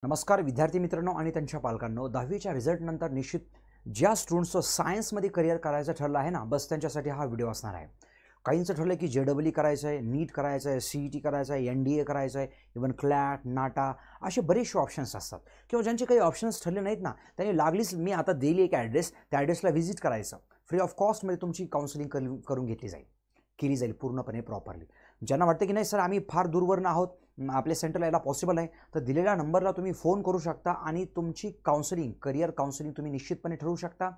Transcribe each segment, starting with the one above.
नमस्कार विद्यार्थी मित्रांनो आणि त्यांच्या पालकांनो, 10वीच्या रिझल्टनंतर निश्चित ज्या स्टुडंट्सचं सायन्समध्ये करिअर करायचं ठरलं आहे ना, बस त्यांच्यासाठी हा व्हिडिओ असणार आहे. काहींचं ठरलं की JEE करायचं आहे, नीट करायचं आहे, CET करायचं आहे, NDA करायचं आहे, इव्हन क्लॅट, नाटा असे बरेचसे ऑप्शन्स असतात. किंवा ज्यांचे काही ऑप्शन्स ठरले नाहीत ना, त्यांनी लागलीच मी आता दिली एक ॲड्रेस, त्या ॲड्रेसला व्हिजिट करायचं. फ्री ऑफ कॉस्टमध्ये तुमची काउन्सिलिंग करून केली जाईल पूर्णपणे प्रॉपरली. ज्यांना वाटतं की नाही सर आम्ही फार दूरवरून आहोत, आपल्या सेंटरला यायला पॉसिबल आहे, तर दिलेल्या नंबरला तुम्ही फोन करू शकता आणि तुमची काउन्सिलिंग, करिअर काउन्सिलिंग तुम्ही निश्चितपणे ठरवू शकता.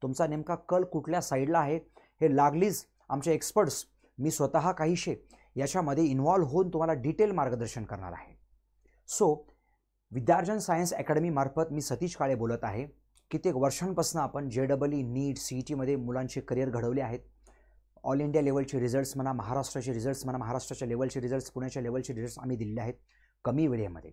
तुमचा नेमका कल कुठल्या साईडला आहे हे लागलीच आमचे एक्सपर्ट्स, मी स्वतः काहीशे याच्यामध्ये इन्व्हॉल्व होऊन तुम्हाला डिटेल मार्गदर्शन करणार आहे. सो विद्यार्जन सायन्स अकॅडमी मार्फत मी सतीश काळे बोलत आहे. कित्येक वर्षांपासून आपण JEE, नीट, CETमध्ये मुलांचे करिअर घडवले आहेत. ऑल इंडिया लेवलचे रिझल्ट्स म्हणा, महाराष्ट्राचे रिझल्ट्स म्हणा, महाराष्ट्राच्या लेवलचे रिझल्ट्स, पुण्याच्या लेवलचे रिझल्ट्स आम्ही दिलेले आहेत कमी वेळेमध्ये.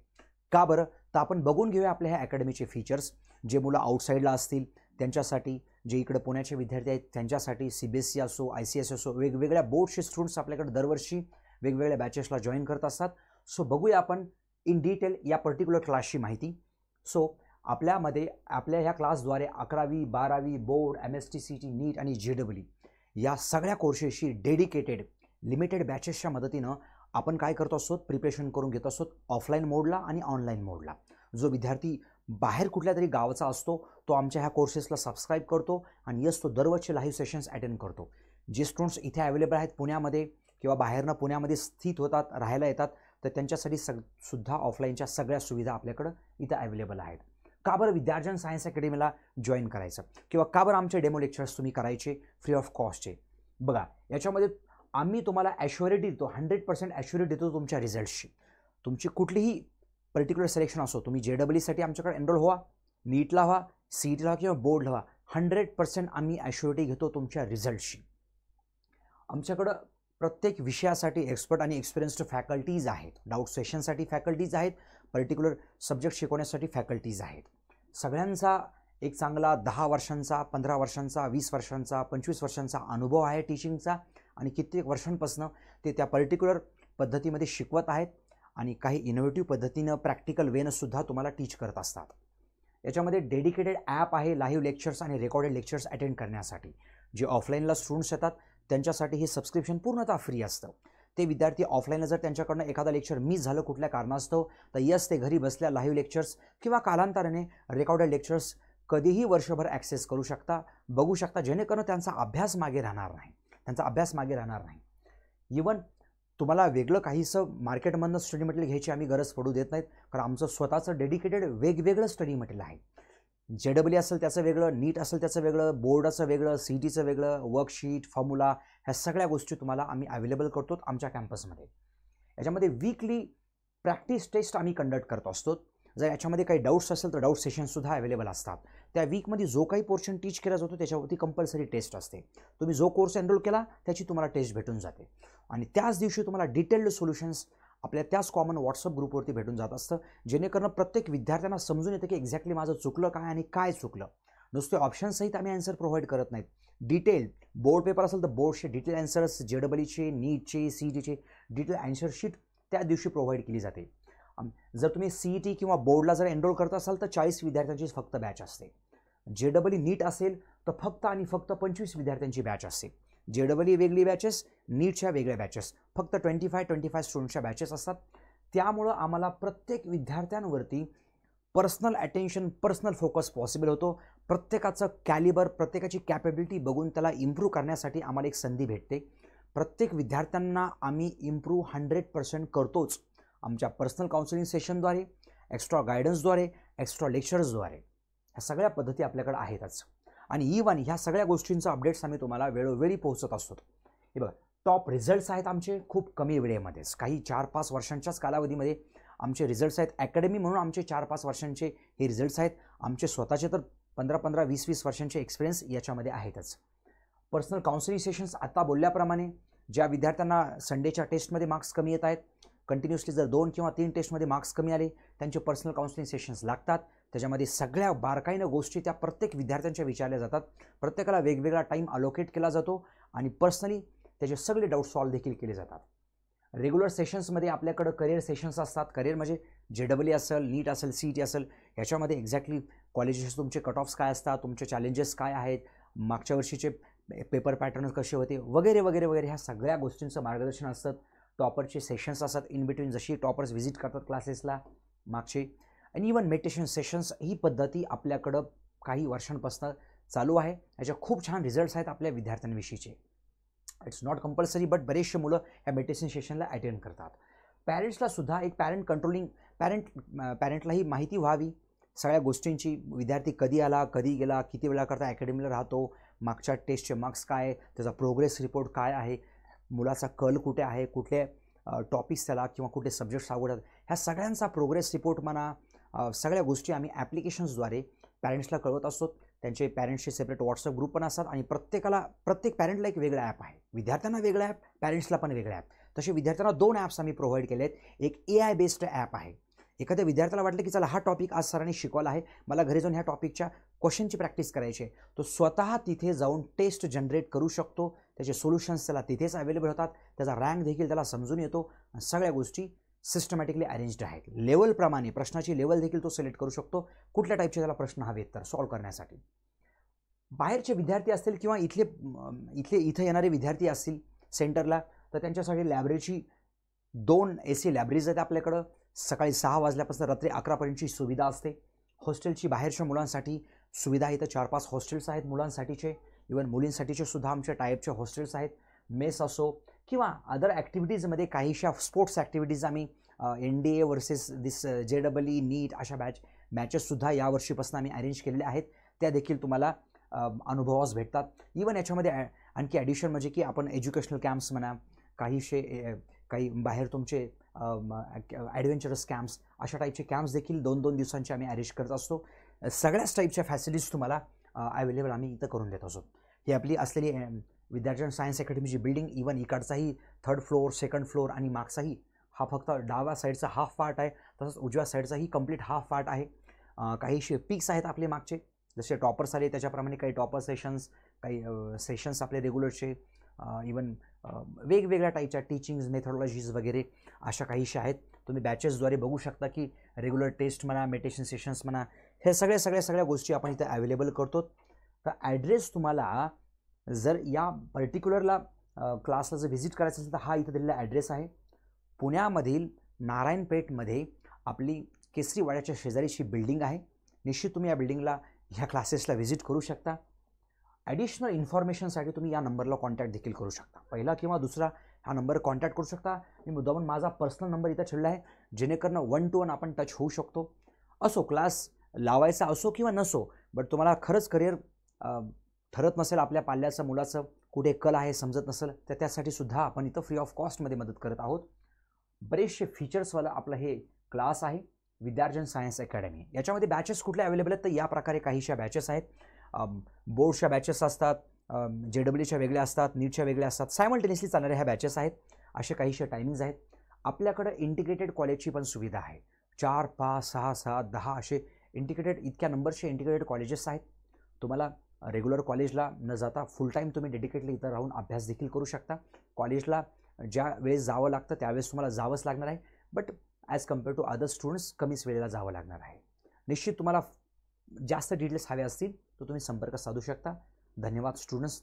का बरं? तर आपण बघून घेऊया आपल्या ह्या अकॅडमीचे फीचर्स. जे मुलं आउटसाईडला असतील त्यांच्यासाठी, जे इकडे पुण्याचे विद्यार्थी आहेत त्यांच्यासाठी, CBSE असो, ICSE असो, वेगवेगळ्या बोर्डचे स्टुडंट्स आपल्याकडे दरवर्षी वेगवेगळ्या बॅचेसला जॉईन करत असतात. सो बघूया आपण इन डिटेल या पर्टिक्युलर क्लासची माहिती. सो आपल्यामध्ये आपल्या ह्या क्लासद्वारे 11वी, 12वी, बोर्ड, MST, CET, नीट आणि JEE या सगळ्या कोर्सेसची डेडिकेटेड लिमिटेड बॅचेसच्या मदतीनं आपण काय करतो असतो, प्रिपरेशन करून घेत असतो ऑफलाईन मोडला आणि ऑनलाईन मोडला. जो विद्यार्थी बाहेर कुठल्या तरी गावाचा असतो तो आमच्या ह्या कोर्सेसला सबस्क्राईब करतो आणि यस तो दररोजचे लाईव्ह सेशन्स अटेंड करतो. जे स्टुडंट्स इथे अवेलेबल आहेत पुण्यामध्ये किंवा बाहेरनं पुण्यामध्ये स्थित होतात, राहायला येतात, तर त्यांच्यासाठी सुद्धा ऑफलाईनच्या सगळ्या सुविधा आपल्याकडं इथं अवेलेबल आहेत. का बरं विद्यार्जन सायन्स अकॅडमीला जॉईन करायचं किंवा का बरं आमचे डेमो लेक्चर्स तुम्ही करायचे फ्री ऑफ कॉस्टचे? बघा, याच्यामध्ये आम्ही तुम्हाला ॲश्युरिटी देतो, 100% ॲश्युरिटी देतो तुमच्या रिझल्ट्सची. तुमची कुठलीही पर्टिक्युलर सिलेक्शन असो, तुम्ही JEE आमच्याकडे एनरोल व्हा, नीटला व्हा, CETला किंवा बोर्डला व्हा, 100% आम्ही ॲश्युरिटी घेतो तुमच्या रिझल्टची. आमच्याकडं प्रत्येक विषयासाठी एक्सपर्ट आणि एक्सपिरियन्स्ड फॅकल्टीज आहेत. डाऊट सेशनसाठी फॅकल्टीज आहेत, पर्टिक्युलर सब्जेक्ट शिकवण्यासाठी फॅकल्टीज आहेत. सगळ्यांचा एक चांगला 10 वर्षांचा, 15 वर्षांचा, 20 वर्षांचा, 25 वर्षांचा अनुभव आहे टीचिंगचा आणि कित्येक वर्षांपासून ते त्या पर्टिक्युलर पद्धतीमध्ये शिकवत आहेत आणि काही इनोव्हेटिव्ह पद्धतीनं प्रॅक्टिकल वेनंसुद्धा तुम्हाला टीच करत असतात. याच्यामध्ये डेडिकेटेड ॲप आहे लाईव्ह लेक्चर्स आणि रेकॉर्डेड लेक्चर्स अटेंड करण्यासाठी. जे ऑफलाईनला स्टुडंट्स येतात त्यांच्यासाठी हे सबस्क्रिप्शन पूर्णतः फ्री असतं. ते विद्यार्थी ऑफलाईनला जर त्यांच्याकडनं एखादा लेक्चर मिस झालं कुठल्या कारणास्तव, तर यस ते घरी बसल्या लाईव्ह लेक्चर्स किंवा कालांतराने रेकॉर्डेड लेक्चर्स कधीही वर्षभर ॲक्सेस करू शकता, बघू शकता, जेणेकरून त्यांचा अभ्यास मागे राहणार नाही. इवन तुम्हाला वेगळं काहीसं मार्केटमधनं स्टडी मटेरियल घ्यायची आम्ही गरज पडू देत नाहीत, कारण आमचं स्वतःचं डेडिकेटेड वेगवेगळं स्टडी मटेरियल आहे. JEE असेल त्याचं वेगळं, नीट असेल त्याचं वेगळं, बोर्डाचं वेगळं, CETचं वेगळं, वर्कशीट, फॉर्म्युला, ह्या सगळ्या गोष्टी तुम्हाला आम्ही अवेलेबल करतो आमच्या कॅम्पसमध्ये. याच्यामध्ये वीकली प्रॅक्टिस टेस्ट आम्ही कंडक्ट करत असतो. जर याच्यामध्ये काही डाऊट्स असेल तर डाऊट सेशनसुद्धा अवेलेबल असतात. त्या वीकमध्ये जो काही पोर्शन टीच केला जातो त्याच्यावरती कंपल्सरी टेस्ट असते. तुम्ही जो कोर्स एनरोल केला त्याची तुम्हाला टेस्ट भेटून जाते आणि त्याच दिवशी तुम्हाला डिटेल्ड सोल्युशन्स आपल्या त्याच कॉमन व्हॉट्सअप ग्रुपवरती भेटून जात असतं, जेणेकरून प्रत्येक विद्यार्थ्यांना समजून येतं की एक्झॅक्टली माझं चुकलं काय आणि काय चुकलं. नुसते ऑप्शन्ससहित आम्ही आन्सर प्रोव्हाइड करत नाहीत. डिटेल बोर्ड पेपर असेल तर बोर्डचे डिटेल आन्सर्स, JEEचे, नीटचे, CETचे डिटेल आन्सर शीट त्या दिवशी प्रोव्हाइड केली जाते. जर तुम्ही CET किंवा बोर्डला जर एनरोल करत असाल तर 40 विद्यार्थ्यांची फक्त बॅच असते. JEE नीट असेल तर फक्त आणि फक्त 25 विद्यार्थ्यांची बॅच असते. JEE वेगळी बॅचेस, नीटच्या वेगळ्या बॅचेस, फक्त 25 स्टुडंट्सच्या बॅचेस असतात. त्यामुळं आम्हाला प्रत्येक विद्यार्थ्यांवरती personal attention, personal focus possible होतो. प्रत्येकाचं कॅलिबर, प्रत्येकाची कॅपेबिलिटी बघून त्याला इम्प्रूव्ह करण्यासाठी आम्हाला एक संधी भेटते. प्रत्येक विद्यार्थ्यांना आम्ही इम्प्रूव्ह 100% करतोच. आमच्या पर्सनल काउन्सिलिंग सेशनद्वारे, एक्स्ट्रा गायडन्सद्वारे, एक्स्ट्रा लेक्चर्सद्वारे, ह्या सगळ्या पद्धती आपल्याकडे आहेतच. आणि इवन ह्या सगळ्या गोष्टींचा अपडेट्स आम्ही तुम्हाला वेळोवेळी पोहोचत असतो. हे बघा, टॉप रिझल्ट्स आहेत आमचे खूप कमी वेळेमध्येच. काही 4-5 वर्षांच्याच कालावधीमध्ये आमचे रिझल्ट्स आहेत. अकॅडमी म्हणून आमचे 4-5 वर्षांचे हे रिझल्ट्स आहेत. आमचे स्वतःचे तर 15-15, 20-20 वर्षांचे एक्सपिरियन्स याच्यामध्ये आहेतच. पर्सनल काउन्सिलिंग सेशन्स आता बोलल्याप्रमाणे, ज्या विद्यार्थ्यांना संडेच्या टेस्टमध्ये मार्क्स कमी येत आहेत, कंटिन्युअसली जर 2 किंवा 3 टेस्टमध्ये मार्क्स कमी आले, त्यांचे पर्सनल काउन्सिलिंग सेशन्स लागतात. त्याच्यामध्ये सगळ्या बारकाईनं गोष्टी त्या प्रत्येक विद्यार्थ्यांच्या विचारल्या जातात. प्रत्येकाला वेगवेगळा टाईम अलोकेट केला जातो आणि पर्सनली त्याचे सगळे डाऊट सॉल्व्ह देखील केले जातात. रेग्युलर सेशन्समध्ये आपल्याकडे करिअर सेशन्स असतात. करिअर म्हणजे JEE असेल, नीट असेल, CET असेल, याच्यामध्ये एक्झॅक्टली कॉलेजेस तुमचे कट ऑफ्स काय असतात, तुमचे चॅलेंजेस काय आहेत, मागच्या वर्षीचे पेपर पॅटर्न कसे होते वगैरे वगैरे वगैरे, ह्या सगळ्या गोष्टींचं मार्गदर्शन असतं. टॉपरचे सेशन्स असतात इन बिटवीन, जशी टॉपर्स व्हिजिट करतात क्लासेसला मागचे. आणि इवन मेडिटेशन सेशन्स ही पद्धती आपल्याकडं काही वर्षांपासून चालू आहे. याच्या खूप छान रिझल्ट्स आहेत आपल्या विद्यार्थ्यांविषयीचे. इट्स नॉट कंपल्सरी, बट बरेचसे मुलं ह्या मेडिटेशन सेशनला अटेंड करतात. पॅरेंट्सला सुद्धा एक पॅरेंटलाही माहिती व्हावी सगळ्या गोष्टींची. विद्यार्थी कधी आला, कधी गेला, किती वेळा करता अकॅडमीला राहतो, मागच्या टेस्टचे मार्क्स काय, त्याचा प्रोग्रेस रिपोर्ट काय आहे, मुलाचा कल कुठे आहे, कुठले टॉपिक्स त्याला किंवा कुठले सब्जेक्ट्स आवडतात, ह्या सगळ्यांचा प्रोग्रेस रिपोर्ट म्हणा, सगळ्या गोष्टी आम्ही ॲप्लिकेशन्सद्वारे पॅरेंट्सला कळवत असतो. त्यांचे पॅरेंट्सचे सेपरेट व्हॉट्सअप ग्रुप पण असतात आणि प्रत्येक पॅरेंटला एक वेगळा ॲप आहे. विद्यार्थ्यांना वेगळा ॲप, पॅरेंट्सला पण वेगळा ॲप. तसे विद्यार्थ्यांना 2 ॲप्स आम्ही प्रोव्हाइड केले आहेत. एक AI बेस्ड ॲप आहे. एखाद्या विद्यार्थ्याला वाटलं की चला हा टॉपिक आज सरांनी शिकवला आहे, मला घरी जाऊन ह्या टॉपिकच्या क्वेश्चनची प्रॅक्टिस करायची आहे, तो स्वतः तिथे जाऊन टेस्ट जनरेट करू शकतो. त्याचे सोल्युशन्स त्याला तिथेच अवेलेबल होतात. त्याचा रँक देखील त्याला समजून येतो. सगळ्या गोष्टी सिस्टमॅटिकली अरेंज्ड आहेत. लेवलप्रमाणे प्रश्नाची लेवल देखील तो सिलेक्ट करू शकतो, कुठल्या टाईपचे त्याला प्रश्न हवेत तर सॉल्व्ह करण्यासाठी. बाहेरचे विद्यार्थी असतील किंवा इथे येणारे विद्यार्थी असतील सेंटरला, तर त्यांच्यासाठी लायब्ररीची 2 AC लायब्ररीज आहेत आपल्याकडं. सकाळी 6 वाजल्यापासून रात्री 11पर्यंतची सुविधा असते. हॉस्टेलची बाहेरच्या मुलांसाठी सुविधा इथं 4-5 हॉस्टेल्स आहेत मुलांसाठीचे. इवन मुलींसाठीचे सुद्धा आमच्या टाईपचे हॉस्टेल्स आहेत. मेस असो किंवा अदर ॲक्टिव्हिटीजमध्ये काहीशा स्पोर्ट्स ॲक्टिव्हिटीज आम्ही NDA वर्सेस JEE नीट अशा मॅचेससुद्धा यावर्षीपासून आम्ही अरेंज केलेल्या आहेत. त्या देखील तुम्हाला अनुभवास भेटतात. इवन याच्यामध्ये आणखी ॲडिशन म्हणजे की आपण एज्युकेशनल कॅम्प्स म्हणा, काही बाहेर तुमचे ॲडव्हेंचरस कॅम्प्स, अशा टाईपचे कॅम्प्स देखील 2-2 दिवसांचे आम्ही अरेंज करत असतो. सगळ्याच टाईपच्या फॅसिलिटीज तुम्हाला अवेलेबल आम्ही इथं करून देत असतो. ही आपली असलेली विद्यार्थी सायन्स अकॅडमीची बिल्डिंग, इवन इकडचाही 3rd फ्लोअर, 2nd फ्लोअर आणि मागचाही हा फक्त डाव्या साईडचा हाफ पार्ट आहे, तसंच उजव्या साईडचाही कंप्लीट हाफ पार्ट आहे. काही पिक्स आहेत आपले मागचे, जसे टॉपर्स आले त्याच्याप्रमाणे काही टॉपर सेशन्स, काही सेशन्स आपले रेग्युलरचे, इवन वेगवेगळ्या टाईपच्या टीचिंग्स मेथॉडॉलॉजीज वगैरे अशा काहीशा आहेत. तुम्ही बॅचेसद्वारे बघू शकता की रेग्युलर टेस्ट म्हणा, मेडिटेशन सेशन्स म्हणा, हे सगळ्या गोष्टी आपण इथं अवेलेबल करतो. तर ॲड्रेस तुम्हाला जर या पर्टिक्युलरला क्लासला जर व्हिजिट करायचं असेल तर हा इथं दिलेला ॲड्रेस आहे. पुण्यामधील नारायणपेठमध्ये आपली केसरीवाड्याच्या शेजारीची बिल्डिंग आहे. निश्चित तुम्ही या बिल्डिंगला ह्या क्लासेसला व्हिजिट करू शकता. ॲडिशनल इन्फॉर्मेशनसाठी तुम्ही या नंबरला कॉन्टॅक्ट देखील करू शकता. पहिला किंवा दुसरा हा नंबर कॉन्टॅक्ट करू शकता. मी मुद्दामून माझा पर्सनल नंबर इथं ठेवला आहे, जेणेकरून 1 to 1 आपण टच होऊ शकतो. असो क्लास लावायचा असो किंवा नसो, बट तुम्हाला खरंच करिअर ठरत नसेल, आपल्या पाल्याचं मुलाचं कुठे कल आहे समजत नसेल, तर त्यासाठी सुद्धा आपण इथं फ्री ऑफ कॉस्टमध्ये मदत करत आहोत. बरेचसे फीचर्सवाला आपलं हे क्लास आहे विद्यार्जन सायन्स अकॅडमी. याच्यामध्ये बॅचेस कुठल्या अवेलेबल आहेत तर या प्रकारे काहीशा बॅचेस आहेत. बोर्डच्या बॅचेस असतात, JEEच्या वेगळ्या असतात, नीटच्या वेगळ्या असतात, सायमल्टेनियसली चालणाऱ्या ह्या बॅचेस आहेत. असे काहीशा टायमिंग्स आहेत. आपल्याकडं इंटिग्रेटेड कॉलेजची पण सुविधा आहे. 4, 5, 6, 7, 10 असे इंटिग्रेटेड, इतक्या नंबरचे इंटिग्रेटेड कॉलेजेस आहेत. तुम्हाला रेग्युलर कॉलेजला न जाता फुल टाईम तुम्ही डेडिकेटली इथं राहून अभ्यास देखील करू शकता. कॉलेजला ज्या वेळेस जावं लागतं त्यावेळेस तुम्हाला जावंच लागणार आहे, but as compared to other students कमीच वेळेला जावं लागणार आहे. निश्चित तुम्हाला जास्त डिटेल्स हवे असतील तर तुम्ही संपर्क साधू शकता. धन्यवाद स्टुडंट्स.